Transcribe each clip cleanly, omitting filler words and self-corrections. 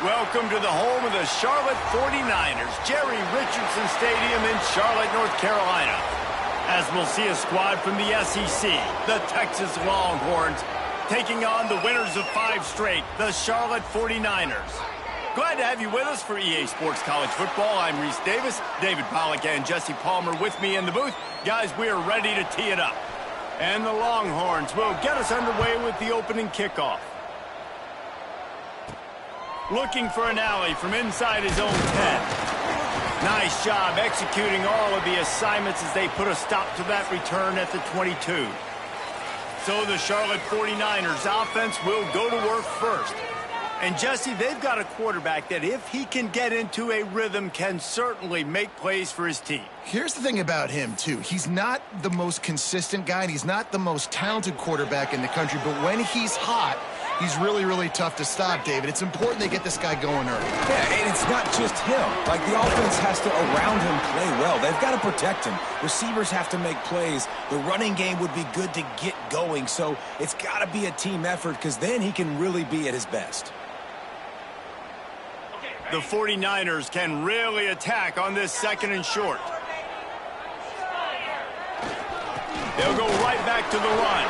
Welcome to the home of the Charlotte 49ers, Jerry Richardson Stadium in Charlotte, North Carolina. As we'll see a squad from the SEC, the Texas Longhorns, taking on the winners of 5 straight, the Charlotte 49ers. Glad to have you with us for EA Sports College Football. I'm Reese Davis, David Pollack and Jesse Palmer with me in the booth. Guys, we are ready to tee it up. And the Longhorns will get us underway with the opening kickoff. Looking for an alley from inside his own 10. Nice job executing all of the assignments as they put a stop to that return at the 22. So the Charlotte 49ers offense will go to work first. And Jesse, they've got a quarterback that if he can get into a rhythm can certainly make plays for his team. Here's the thing about him, too. He's not the most consistent guy, and he's not the most talented quarterback in the country, but when he's hot, he's really, really tough to stop, David. It's important they get this guy going early. Yeah, and it's not just him. Like, the offense has to, around him, play well. They've got to protect him. Receivers have to make plays. The running game would be good to get going, so it's got to be a team effort because then he can really be at his best. The 49ers can really attack on this second and short. They'll go right back to the run.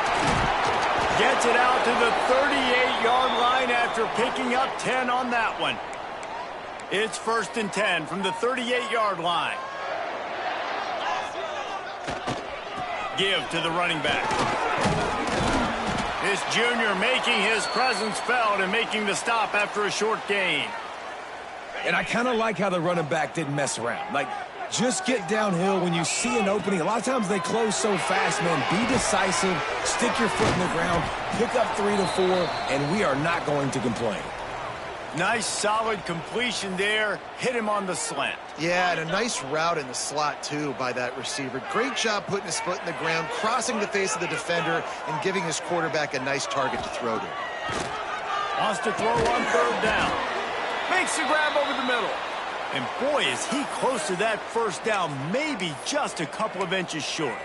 Gets it out to the 38-yard line after picking up 10 on that one. It's 1st and 10 from the 38-yard line. Give to the running back. This junior making his presence felt and making the stop after a short gain. And I kind of like how the running back didn't mess around. Like, just get downhill when you see an opening. A lot of times they close so fast, man. Be decisive, stick your foot in the ground, pick up 3 to 4, and we are not going to complain. Nice, solid completion there. Hit him on the slant. Yeah, and a nice route in the slot, too, by that receiver. Great job putting his foot in the ground, crossing the face of the defender, and giving his quarterback a nice target to throw to. Wants to throw on 3rd down. Makes the grab over the middle. And boy, is he close to that 1st down, maybe just a couple of inches short.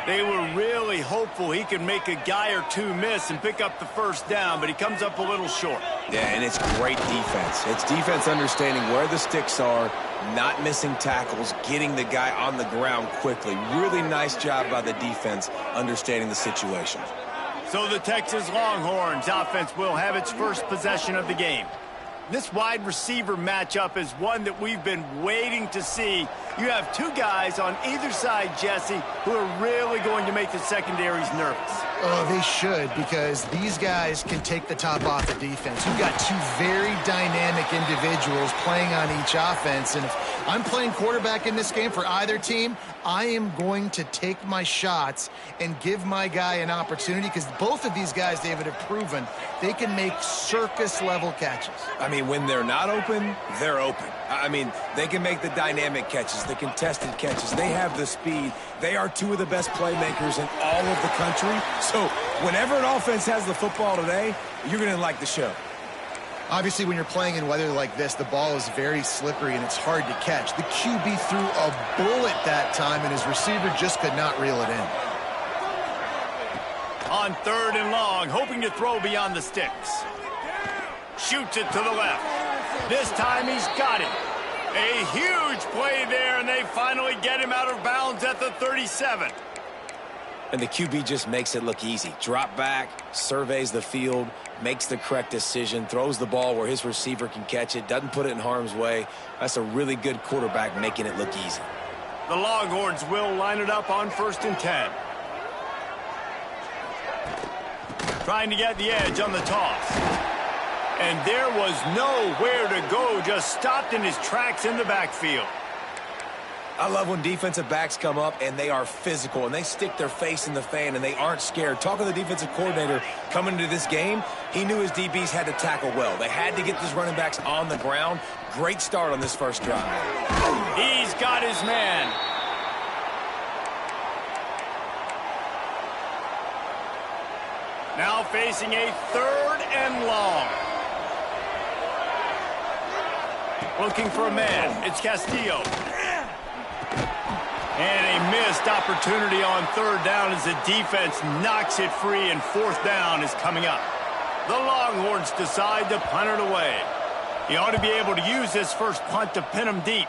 They were really hopeful he could make a guy or 2 miss and pick up the 1st down, but he comes up a little short. Yeah, and it's great defense. It's defense understanding where the sticks are, not missing tackles, getting the guy on the ground quickly. Really nice job by the defense understanding the situation. So the Texas Longhorns offense will have its first possession of the game. This wide receiver matchup is one that we've been waiting to see. You have 2 guys on either side, Jesse, who are really going to make the secondaries nervous. Oh, they should, because these guys can take the top off the defense. You've got 2 very dynamic individuals playing on each offense, and if I'm playing quarterback in this game for either team, I am going to take my shots and give my guy an opportunity, because both of these guys, David, have proven they can make circus-level catches. I mean, when they're not open, they're open. I mean, they can make the dynamic catches, the contested catches. They have the speed. They are 2 of the best playmakers in all of the country. So whenever an offense has the football today, you're going to like the show. Obviously, when you're playing in weather like this, the ball is very slippery and it's hard to catch. The QB threw a bullet that time, and his receiver just could not reel it in. On 3rd and long, hoping to throw beyond the sticks. Shoots it to the left. This time he's got it. A huge play there, and they finally get him out of bounds at the 37. And the QB just makes it look easy. Drop back, surveys the field, makes the correct decision, throws the ball where his receiver can catch it, doesn't put it in harm's way. That's a really good quarterback making it look easy. The Longhorns will line it up on 1st and 10. Trying to get the edge on the toss. And there was nowhere to go, just stopped in his tracks in the backfield. I love when defensive backs come up and they are physical and they stick their face in the fan and they aren't scared. Talking to the defensive coordinator coming into this game, he knew his DBs had to tackle well. They had to get these running backs on the ground. Great start on this first drive. He's got his man. Now facing a 3rd and long. Looking for a man. It's Castillo. And a missed opportunity on 3rd down as the defense knocks it free, and 4th down is coming up. The Longhorns decide to punt it away. He ought to be able to use this first punt to pin them deep.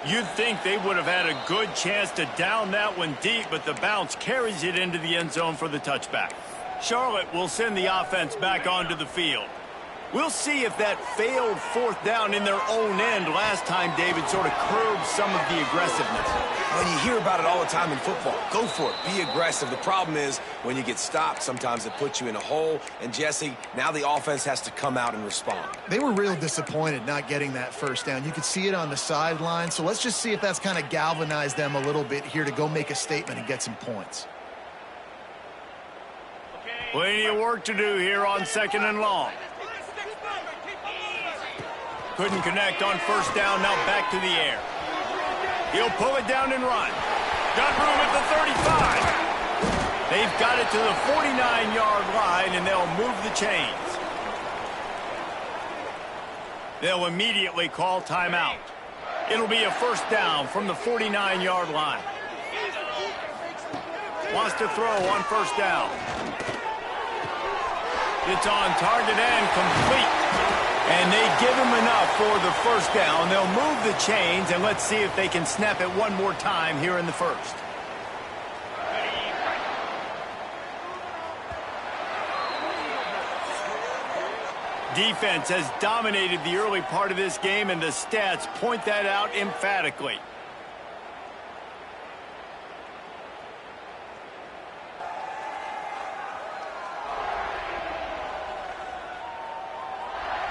You'd think they would have had a good chance to down that one deep, but the bounce carries it into the end zone for the touchback. Charlotte will send the offense back onto the field. We'll see if that failed fourth down in their own end last time, David, sort of curbed some of the aggressiveness. When you hear about it all the time in football, go for it. Be aggressive. The problem is when you get stopped, sometimes it puts you in a hole. And, Jesse, now the offense has to come out and respond. They were real disappointed not getting that first down. You could see it on the sideline. So let's just see if that's kind of galvanized them a little bit here to go make a statement and get some points. Plenty of work to do here on 2nd and long. Couldn't connect on first down, now back to the air. He'll pull it down and run. Got room at the 35. They've got it to the 49-yard line, and they'll move the chains. They'll immediately call timeout. It'll be a first down from the 49-yard line. Wants to throw on first down. It's on target and complete. And they give him enough for the first down. They'll move the chains, and let's see if they can snap it one more time here in the first. Defense has dominated the early part of this game, and the stats point that out emphatically.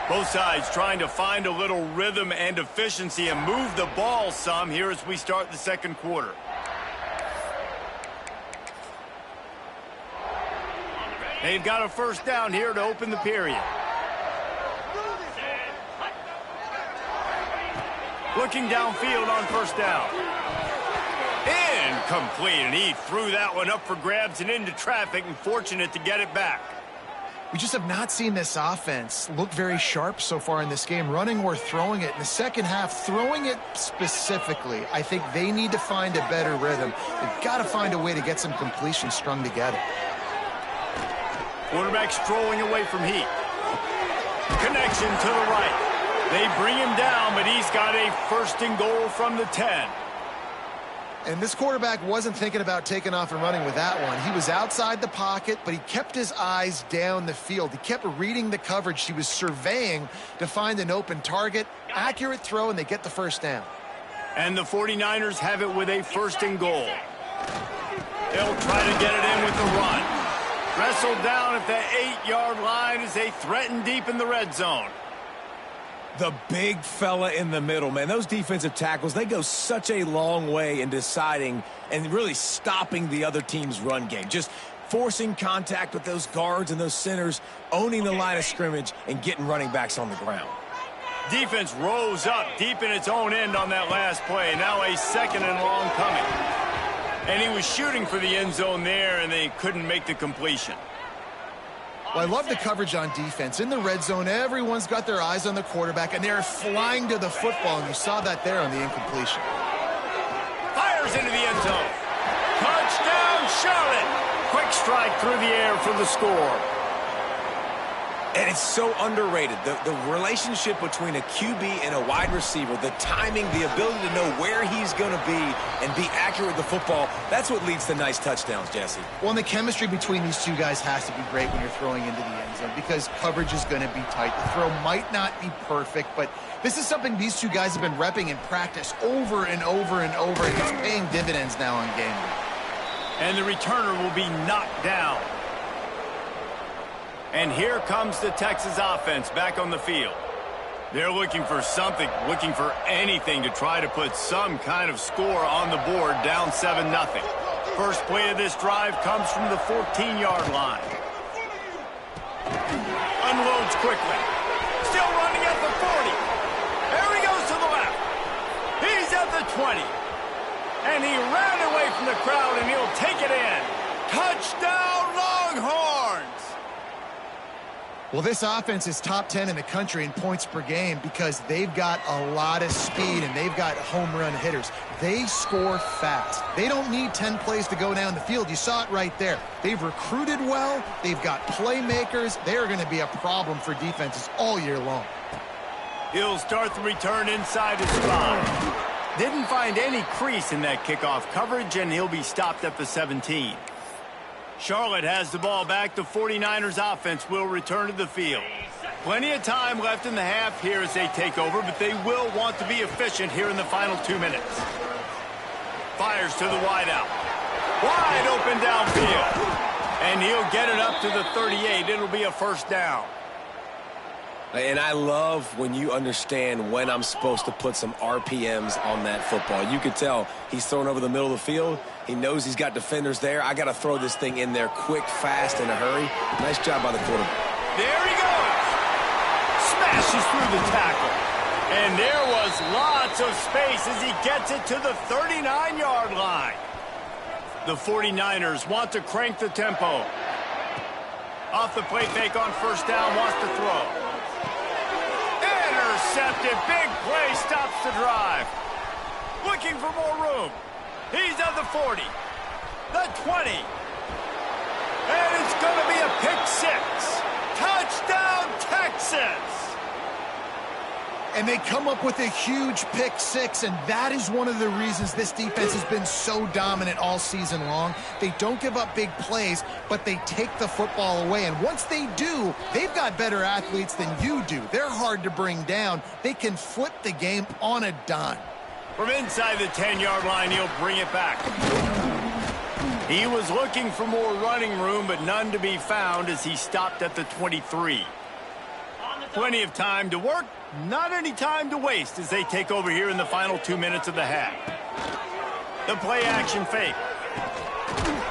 Both sides trying to find a little rhythm and efficiency and move the ball some here as we start the second quarter. They've got a first down here to open the period. Looking downfield on first down. Incomplete, and he threw that one up for grabs and into traffic, and fortunate to get it back. We just have not seen this offense look very sharp so far in this game, running or throwing it. In the second half, throwing it specifically, I think they need to find a better rhythm. They've got to find a way to get some completion strung together. Quarterback strolling away from Heat. Connection to the right. They bring him down, but he's got a first and goal from the 10. And this quarterback wasn't thinking about taking off and running with that one. He was outside the pocket, but he kept his eyes down the field. He kept reading the coverage. He was surveying to find an open target. Accurate throw, and they get the first down. And the 49ers have it with a first and goal. They'll try to get it in with the run. Wrestled down at the 8-yard line as they threaten deep in the red zone. The big fella in the middle, man. Those defensive tackles, they go such a long way in deciding and really stopping the other team's run game. Just forcing contact with those guards and those centers, owning the line of scrimmage, and getting running backs on the ground. Defense rose up deep in its own end on that last play. Now a 2nd and long coming. And he was shooting for the end zone there, and they couldn't make the completion. Well, I love the coverage on defense. In the red zone, everyone's got their eyes on the quarterback, and they're flying to the football, and you saw that there on the incompletion. Fires into the end zone. Touchdown, Charlotte! Quick strike through the air for the score. And it's so underrated. The relationship between a QB and a wide receiver, the timing, the ability to know where he's going to be and be accurate with the football, that's what leads to nice touchdowns, Jesse. Well, and the chemistry between these two guys has to be great when you're throwing into the end zone because coverage is going to be tight. The throw might not be perfect, but this is something these two guys have been repping in practice over and over and over, and it's paying dividends now on game day. And the returner will be knocked down. And here comes the Texas offense back on the field. They're looking for something, looking for anything to try to put some kind of score on the board, down 7-0. First play of this drive comes from the 14-yard line. Unloads quickly. Still running at the 40. There he goes to the left. He's at the 20. And he ran away from the crowd, and he'll take it in. Touchdown, Longhorns! Well, this offense is top 10 in the country in points per game because they've got a lot of speed and they've got home run hitters. They score fast. They don't need 10 plays to go down the field. You saw it right there. They've recruited well. They've got playmakers. They are going to be a problem for defenses all year long. He'll start the return inside his 5. Didn't find any crease in that kickoff coverage, and he'll be stopped at the 17. Charlotte has the ball back. The 49ers offense will return to the field. Plenty of time left in the half here as they take over, but they will want to be efficient here in the final 2 minutes. Fires to the wideout. Wide open downfield. And he'll get it up to the 38. It'll be a first down. And I love when you understand when I'm supposed to put some RPMs on that football. You could tell he's throwing over the middle of the field. He knows he's got defenders there. I got to throw this thing in there quick, fast, in a hurry. Nice job by the quarterback. There he goes. Smashes through the tackle. And there was lots of space as he gets it to the 39-yard line. The 49ers want to crank the tempo. Off the play fake on first down, wants to throw. Intercepted. Big play stops the drive. Looking for more room. He's at the 40. The 20. And it's going to be a pick 6. Touchdown, Texas. And they come up with a huge pick 6, and that is one of the reasons this defense has been so dominant all season long. They don't give up big plays, but they take the football away. And once they do, they've got better athletes than you do. They're hard to bring down. They can flip the game on a dime. From inside the 10-yard line, he'll bring it back. He was looking for more running room, but none to be found as he stopped at the 23. Plenty of time to work, not any time to waste as they take over here in the final 2 minutes of the half. The play action fake.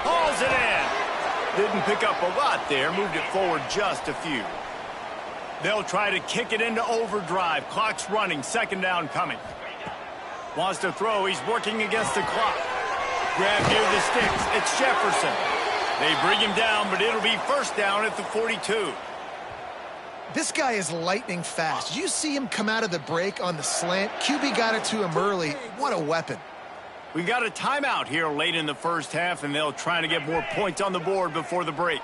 Hauls it in. Didn't pick up a lot there, moved it forward just a few. They'll try to kick it into overdrive. Clock's running, second down coming. Wants to throw, he's working against the clock. Grab near the sticks, it's Jefferson. They bring him down, but it'll be first down at the 42. This guy is lightning fast. Did you see him come out of the break on the slant? QB got it to him early. What a weapon. We got a timeout here late in the first half, and they'll try to get more points on the board before the break.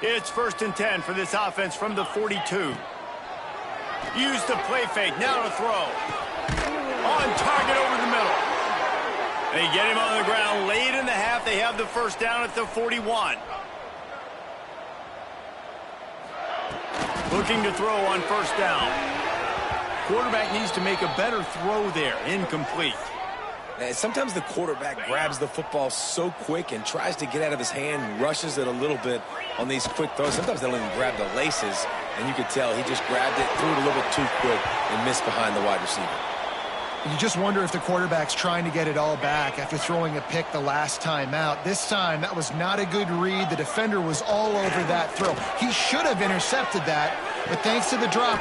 It's 1st and 10 for this offense from the 42. Use the play fake, now to throw. On target over the middle. They get him on the ground late in the half. They have the first down at the 41. Looking to throw on first down. Quarterback needs to make a better throw there. Incomplete. And sometimes the quarterback grabs the football so quick and tries to get out of his hand, rushes it a little bit on these quick throws. Sometimes they don't even grab the laces, and you could tell he just grabbed it, threw it a little bit too quick, and missed behind the wide receiver. You just wonder if the quarterback's trying to get it all back after throwing a pick the last time out. This time, that was not a good read. The defender was all over that throw. He should have intercepted that, but thanks to the drop.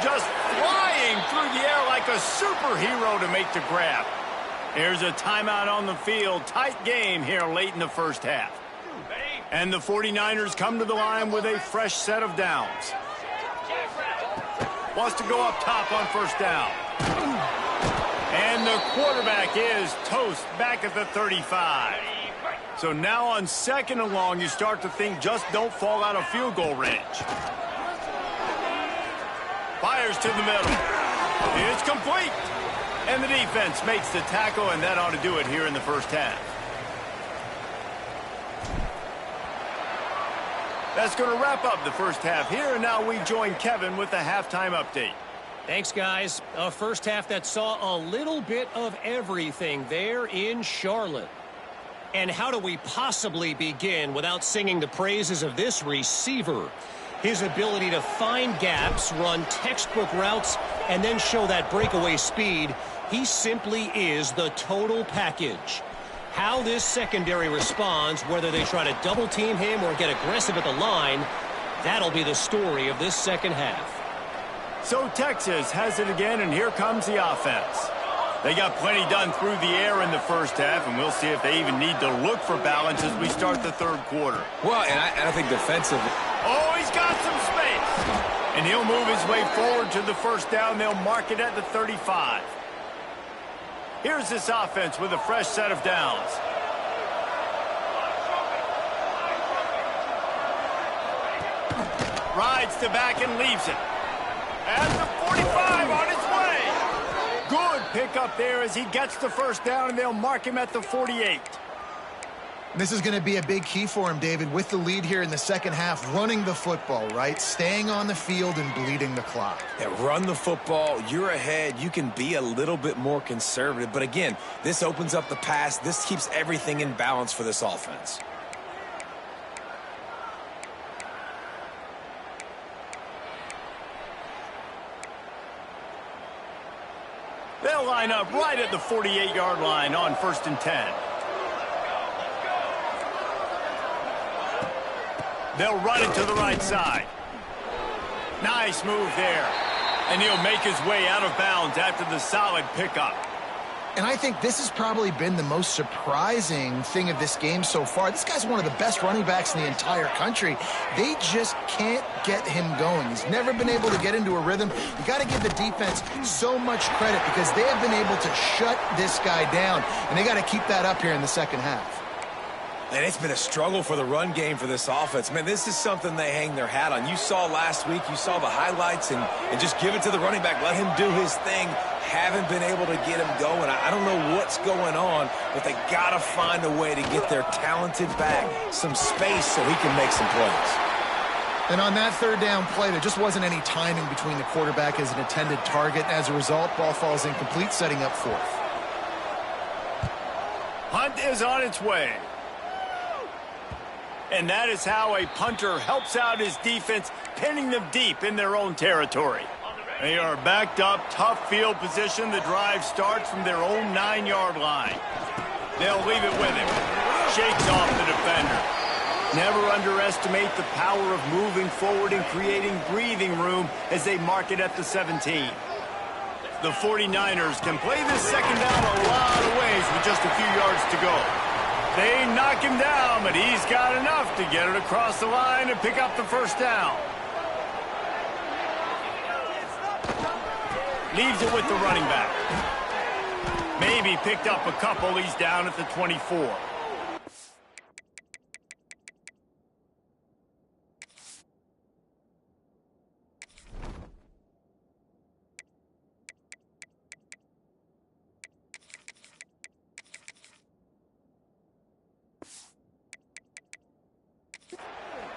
Just flying through the air like a superhero to make the grab. There's a timeout on the field. Tight game here late in the first half. And the 49ers come to the line with a fresh set of downs. Wants to go up top on first down. And the quarterback is toast back at the 35. So now on second and long, you start to think just don't fall out of field goal range. Fires to the middle. It's complete. And the defense makes the tackle, and that ought to do it here in the first half. That's going to wrap up the first half here, and now we join Kevin with the halftime update. Thanks, guys. A first half that saw a little bit of everything there in Charlotte. And how do we possibly begin without singing the praises of this receiver? His ability to find gaps, run textbook routes, and then show that breakaway speed. He simply is the total package. How this secondary responds, whether they try to double team him or get aggressive at the line, that'll be the story of this second half. So Texas has it again, and here comes the offense. They got plenty done through the air in the first half, and we'll see if they even need to look for balance as we start the third quarter. Well, and I think defensively. Oh, he's got some space. And he'll move his way forward to the first down. They'll mark it at the 35. Here's this offense with a fresh set of downs. Rides the back and leaves it. At the 45 on his way. Good pickup there as he gets the first down, and they'll mark him at the 48. This is going to be a big key for him, David, with the lead here in the second half, running the football, right? Staying on the field and bleeding the clock. Yeah, run the football. You're ahead. You can be a little bit more conservative. But again, this opens up the pass. This keeps everything in balance for this offense. They'll line up right at the 48-yard line on 1st and 10. They'll run it to the right side. Nice move there. And he'll make his way out of bounds after the solid pickup. And I think this has probably been the most surprising thing of this game so far. This guy's one of the best running backs in the entire country. They just can't get him going. He's never been able to get into a rhythm. You got to give the defense so much credit because they have been able to shut this guy down. And they got to keep that up here in the second half. And it's been a struggle for the run game for this offense. Man, this is something they hang their hat on. You saw last week, you saw the highlights, and just give it to the running back. Let him do his thing. Haven't been able to get him going. I don't know what's going on, but they got to find a way to get their talented back some space so he can make some plays. And on that third down play, there just wasn't any timing between the quarterback as an intended target. As a result, ball falls incomplete, setting up fourth. Punt is on its way. And that is how a punter helps out his defense, pinning them deep in their own territory. They are backed up, tough field position. The drive starts from their own 9-yard line. They'll leave it with him. Shakes off the defender. Never underestimate the power of moving forward and creating breathing room as they mark it at the 17. The 49ers can play this second down a lot of ways with just a few yards to go. They knock him down, but he's got enough to get it across the line and pick up the first down. Leaves it with the running back. Maybe picked up a couple. He's down at the 24.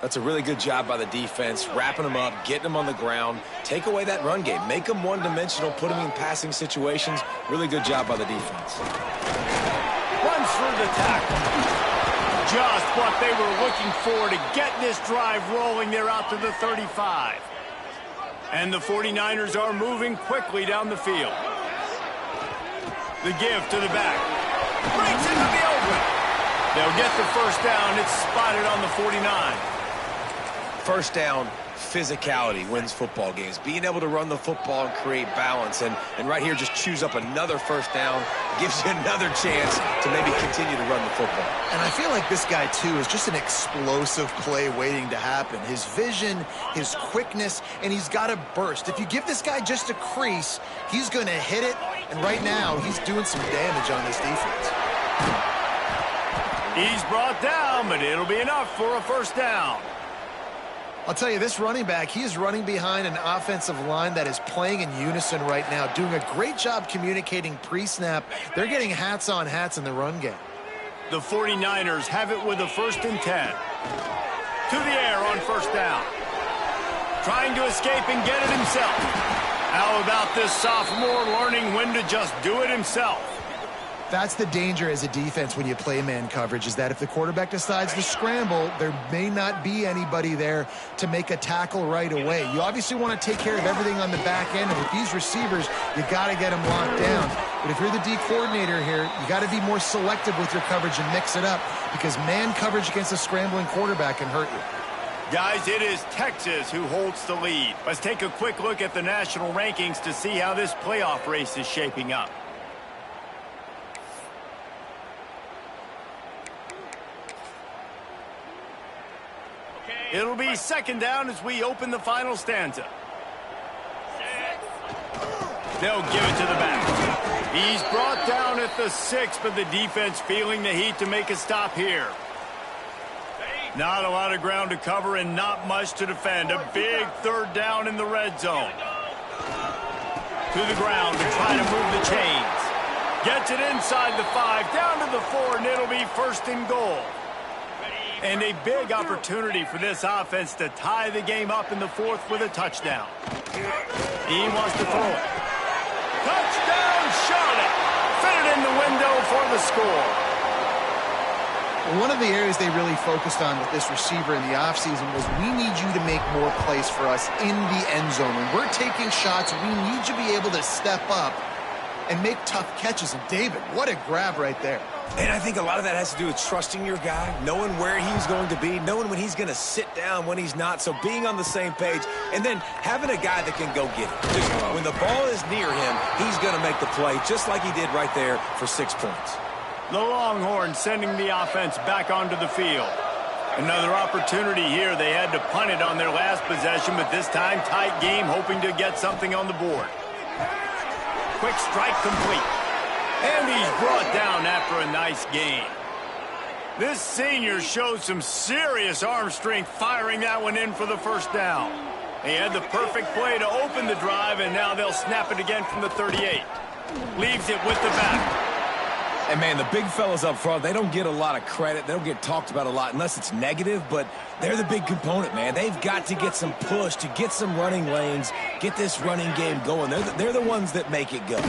That's a really good job by the defense, wrapping them up, getting them on the ground. Take away that run game. Make them one-dimensional, put them in passing situations. Really good job by the defense. Runs through the tackle. Just what they were looking for to get this drive rolling. They're out to the 35. And the 49ers are moving quickly down the field. The give to the back. Breaks into the open. They'll get the first down. It's spotted on the 49. First down, physicality wins football games. Being able to run the football and create balance. And right here, just choose up another first down. Gives you another chance to maybe continue to run the football. And I feel like this guy, too, is just an explosive play waiting to happen. His vision, his quickness, and he's got a burst. If you give this guy just a crease, he's going to hit it. And right now, he's doing some damage on this defense. He's brought down, but it'll be enough for a first down. I'll tell you, this running back, he is running behind an offensive line that is playing in unison right now, doing a great job communicating pre-snap. They're getting hats on hats in the run game. The 49ers have it with a 1st and 10. To the air on first down. Trying to escape and get it himself. How about this sophomore learning when to just do it himself? That's the danger as a defense when you play man coverage, is that if the quarterback decides to scramble, there may not be anybody there to make a tackle right away. You obviously want to take care of everything on the back end, and with these receivers, you got to get them locked down. But if you're the D coordinator here, you got to be more selective with your coverage and mix it up, because man coverage against a scrambling quarterback can hurt you. Guys, it is Texas who holds the lead. Let's take a quick look at the national rankings to see how this playoff race is shaping up. It'll be second down as we open the final stanza. They'll give it to the back. He's brought down at the 6, but the defense feeling the heat to make a stop here. Not a lot of ground to cover and not much to defend. A big third down in the red zone. To the ground to try to move the chains. Gets it inside the 5, down to the 4, and it'll be first and goal. And a big opportunity for this offense to tie the game up in the 4th with a touchdown. He wants to throw it. Touchdown, Charlotte! Fit it in the window for the score. One of the areas they really focused on with this receiver in the offseason was we need you to make more plays for us in the end zone. When we're taking shots, we need you to be able to step up and make tough catches. And David, what a grab right there. And I think a lot of that has to do with trusting your guy, knowing where he's going to be, knowing when he's going to sit down, when he's not. So being on the same page, and then having a guy that can go get it. Just when the ball is near him, he's going to make the play, just like he did right there for 6 points. The Longhorns sending the offense back onto the field. Another opportunity here. They had to punt it on their last possession, but this time tight game, hoping to get something on the board. Quick strike complete. And he's brought down after a nice gain. This senior shows some serious arm strength firing that one in for the first down. They had the perfect play to open the drive, and now they'll snap it again from the 38. Leaves it with the back. And, man, the big fellas up front, they don't get a lot of credit. They don't get talked about a lot unless it's negative, but they're the big component, man. They've got to get some push, to get some running lanes, get this running game going. They're the ones that make it go.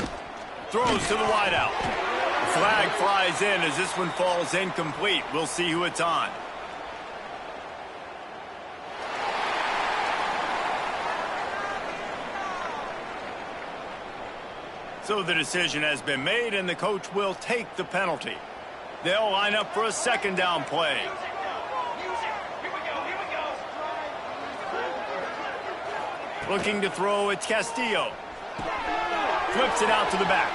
Throws to the wideout. Flag flies in as this one falls incomplete. We'll see who it's on. So the decision has been made, and the coach will take the penalty. They'll line up for a second down play. Looking to throw, it's Castillo. Flips it out to the back.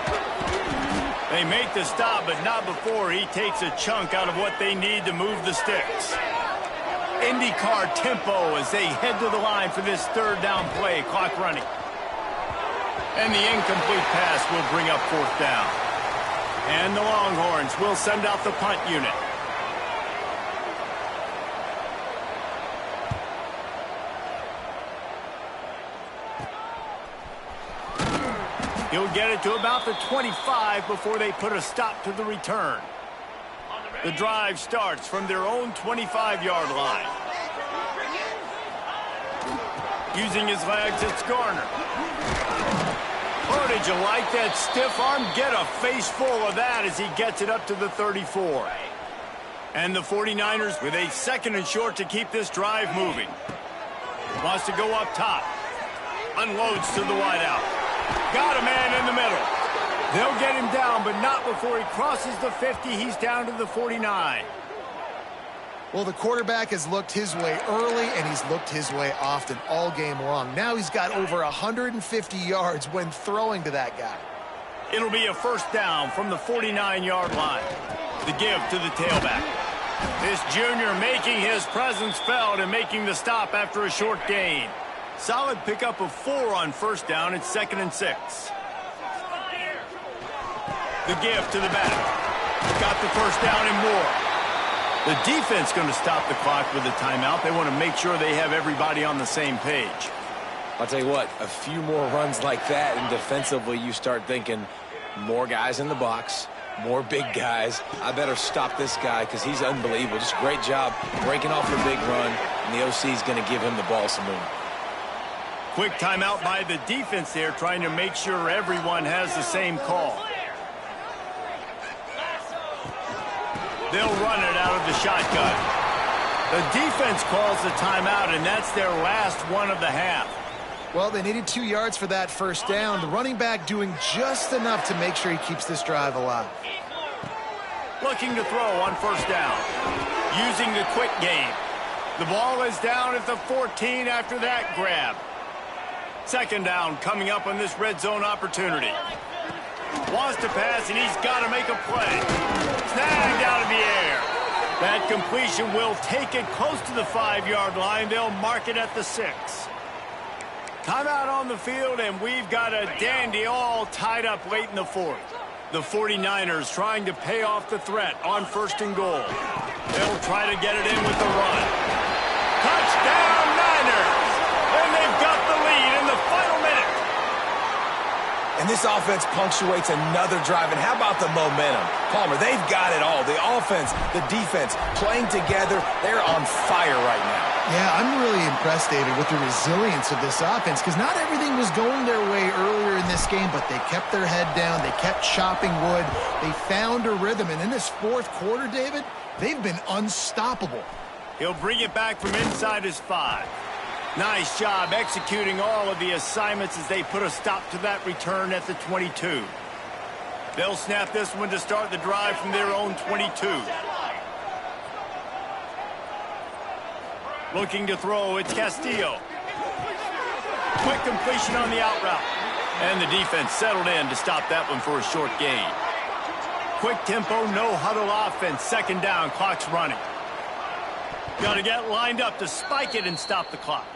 They make the stop, but not before he takes a chunk out of what they need to move the sticks. IndyCar tempo as they head to the line for this third down play. Clock running. And the incomplete pass will bring up 4th down. And the Longhorns will send out the punt unit. He'll get it to about the 25 before they put a stop to the return. The drive starts from their own 25-yard line. Using his legs, it's Garner. Oh, did you like that stiff arm? Get a face full of that as he gets it up to the 34. And the 49ers with a 2nd and short to keep this drive moving. Wants to go up top. Unloads to the wideout. Got a man in the middle. They'll get him down, but not before he crosses the 50. He's down to the 49. Well, the quarterback has looked his way early, and he's looked his way often all game long. Now he's got over 150 yards when throwing to that guy. It'll be a first down from the 49-yard line. The give to the tailback. This junior making his presence felt and making the stop after a short gain. Solid pickup of 4 on first down. It's 2nd and 6. The give to the back. Got the first down and more. The defense going to stop the clock with a timeout. They want to make sure they have everybody on the same page. I'll tell you what, a few more runs like that, and defensively you start thinking more guys in the box, more big guys. I better stop this guy because he's unbelievable. Just a great job breaking off the big run, and the OC is going to give him the ball some more. Quick timeout by the defense there, trying to make sure everyone has the same call. They'll run it out of the shotgun. The defense calls the timeout, and that's their last one of the half. Well, they needed 2 yards for that first down. The running back doing just enough to make sure he keeps this drive alive. Looking to throw on first down. Using the quick game. The ball is down at the 14 after that grab. 2nd down coming up on this red zone opportunity. Wants to pass, and he's got to make a play. Snagged out of the air. That completion will take it close to the 5-yard line. They'll mark it at the 6. Timeout on the field, and we've got a dandy all tied up late in the fourth. The 49ers trying to pay off the threat on 1st and goal. They'll try to get it in with the run. Touchdown, Niners! And they've got the lead in the final minute. And this offense punctuates another drive. And how about the momentum? Palmer, they've got it all. The offense, the defense, playing together. They're on fire right now. Yeah, I'm really impressed, David, with the resilience of this offense because not everything was going their way earlier in this game, but they kept their head down. They kept chopping wood. They found a rhythm. And in this fourth quarter, David, they've been unstoppable. He'll bring it back from inside his 5. Nice job executing all of the assignments as they put a stop to that return at the 22. They'll snap this one to start the drive from their own 22. Looking to throw, it's Castillo. Quick completion on the out route. And the defense settled in to stop that one for a short gain. Quick tempo, no huddle offense. 2nd down, clock's running. Got to get lined up to spike it and stop the clock.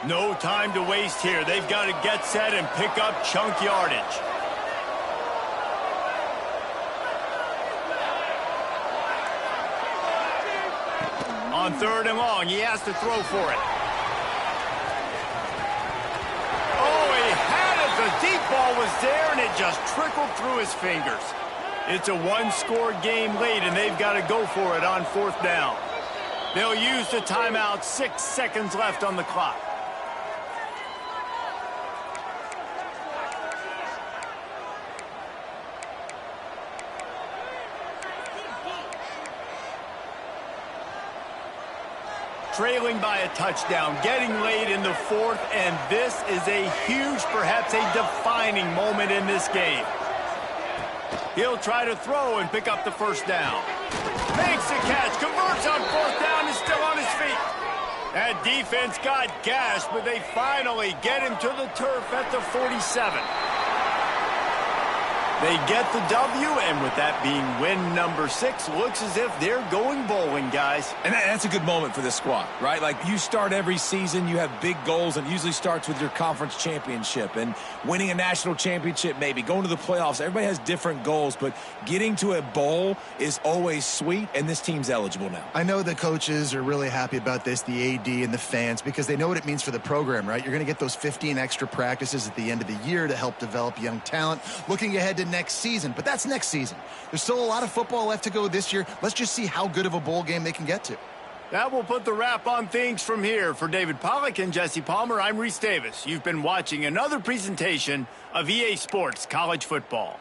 No time to waste here. They've got to get set and pick up chunk yardage. On 3rd and long, he has to throw for it. Oh, he had it. The deep ball was there, and it just trickled through his fingers. It's a one-score game late, and they've got to go for it on 4th down. They'll use the timeout. 6 seconds left on the clock. Trailing by a touchdown, getting late in the 4th, and this is a huge, perhaps a defining moment in this game. He'll try to throw and pick up the 1st down. Makes the catch, converts on 4th down, is still on his feet. That defense got gashed, but they finally get him to the turf at the 47. They get the W, and with that being win number 6, looks as if they're going bowling, guys. And that's a good moment for this squad, right? Like, you start every season, you have big goals, and it usually starts with your conference championship and winning a national championship, maybe going to the playoffs. Everybody has different goals, but getting to a bowl is always sweet, and this team's eligible now. I know the coaches are really happy about this, the AD and the fans, because they know what it means for the program, right? You're going to get those 15 extra practices at the end of the year to help develop young talent. Looking ahead to next season, but that's next season. There's still a lot of football left to go this year. Let's just see how good of a bowl game they can get to. That will put the wrap on things from here. For David Pollack and Jesse Palmer, I'm Reese Davis. You've been watching another presentation of EA Sports College Football.